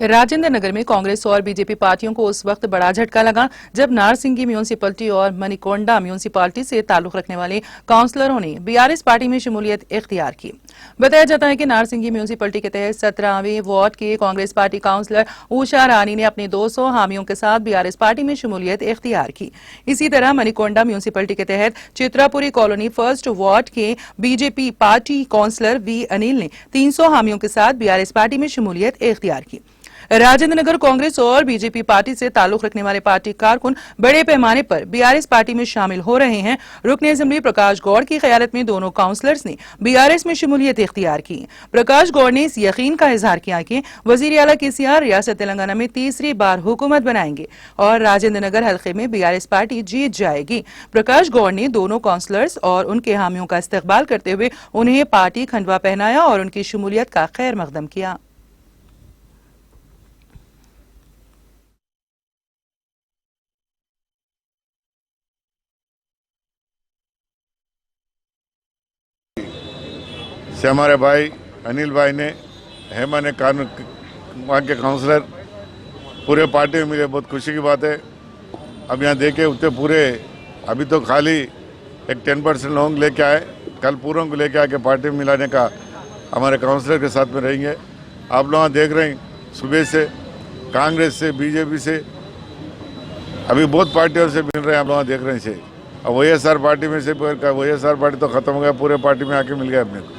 राजेंद्र नगर में कांग्रेस और बीजेपी पार्टियों को उस वक्त बड़ा झटका लगा जब नारसिंगी म्यूनिसिपैलिटी और मणिकोंडा म्यूनिसिपैलिटी से ताल्लुक रखने वाले काउंसलरों ने बीआरएस पार्टी में शमूलियत इख्तियार की। बताया जाता है कि नारसिंगी म्यूनिसिपैलिटी के तहत 17वें वार्ड के कांग्रेस पार्टी काउंसलर उषा रानी ने अपने 200 हामियों के साथ बीआरएस पार्टी में शमूलियत इख्तियार की। इसी तरह मणिकोंडा म्यूनिसिपैलिटी के तहत चित्रापुरी कॉलोनी फर्स्ट वार्ड के BJP party councillor V Anil ने 300 हामियों के साथ बीआरएस पार्टी में शमूलियत इख्तियार की। राजेंद्र नगर कांग्रेस और बीजेपी पार्टी से ताल्लुक रखने वाले पार्टी कारकुन बड़े पैमाने पर बीआरएस पार्टी में शामिल हो रहे हैं। रुकने असेंबली प्रकाश गौड़ की क़यादत में दोनों काउंसलर्स ने बीआरएस में शमूलियत इख्तियार की। प्रकाश गौड़ ने इस यकीन का इजहार किया कि वजीर आला केसीआर रियासत तेलंगाना में तीसरी बार हुकूमत बनाएंगे और राजेंद्र नगर हल्के में बीआरएस पार्टी जीत जाएगी। प्रकाश गौड़ ने दोनों काउंसलर्स और उनके हामियों का इस्तकबाल करते हुए उन्हें पार्टी खंडवा पहनाया और उनकी शमूलियत का खैर मकदम किया। से हमारे भाई अनिल भाई ने हेमा ने कानून वहाँ के काउंसलर पूरे पार्टी में मिले, बहुत खुशी की बात है। अब यहाँ देखे उतने पूरे अभी तो खाली एक 10% लोग लेके आए, कल पूरों को लेके आके पार्टी में मिलाने का हमारे काउंसलर के साथ में रहेंगे। आप लोग देख रहे हैं सुबह से कांग्रेस से बीजेपी से अभी बहुत पार्टियों से मिल रहे हैं, आप लोग देख रहे हैं से। अब वाईएसआर पार्टी में से वाईएसआर पार्टी तो खत्म हो गया, पूरे पार्टी में आके मिल गया अपने को।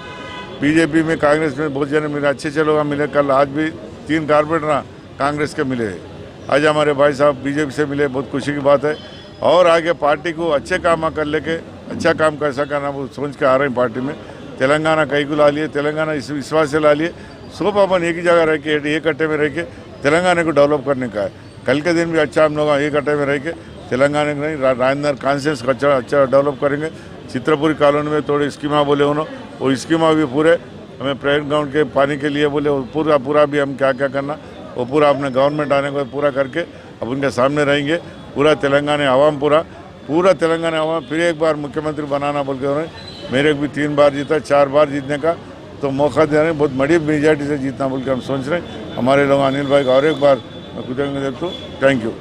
बीजेपी में कांग्रेस में बहुत जने मिले, अच्छे लोग मिले। कल आज भी 3 कारपोरेटर कांग्रेस के मिले हैं। आज हमारे भाई साहब बीजेपी से मिले, बहुत खुशी की बात है। और आगे पार्टी को अच्छे काम कर लेके अच्छा काम कैसा करना वो सोच के आ रहे हैं पार्टी में। तेलंगाना कई को ला लिए, तेलंगाना इस विश्वास से ला लिए। सब अपन एक ही जगह रह के एक कट्टे में रह के तेलंगाना को डेवलप करने का है। कल के दिन भी अच्छा हम लोग एक कट्टे में रह के तेलंगाना को नहीं राजेंद्र कॉन्सेंस को अच्छा डेवलप करेंगे। चित्रपुरी कॉलोनी में थोड़ी स्कीमा बोले उन्होंने, वो स्कीमा भी पूरे हमें प्राइवेट ग्राउंड के पानी के लिए बोले पूरा भी हम क्या करना वो पूरा अपने गवर्नमेंट आने को पूरा करके अब उनके सामने रहेंगे। पूरा तेलंगाना आवाम पूरा तेलंगाना आवाम फिर एक बार मुख्यमंत्री बनाना बोल के उन्होंने मेरे को भी 3 बार जीता, 4 बार जीतने का तो मौका दे रहे हैं। बहुत बड़ी मेजॉरिटी से जीतना बोल के हम सोच रहे हैं। हमारे लोग अनिल भाई को और एक बार मैं कृतज्ञता देता हूँ। Thank you.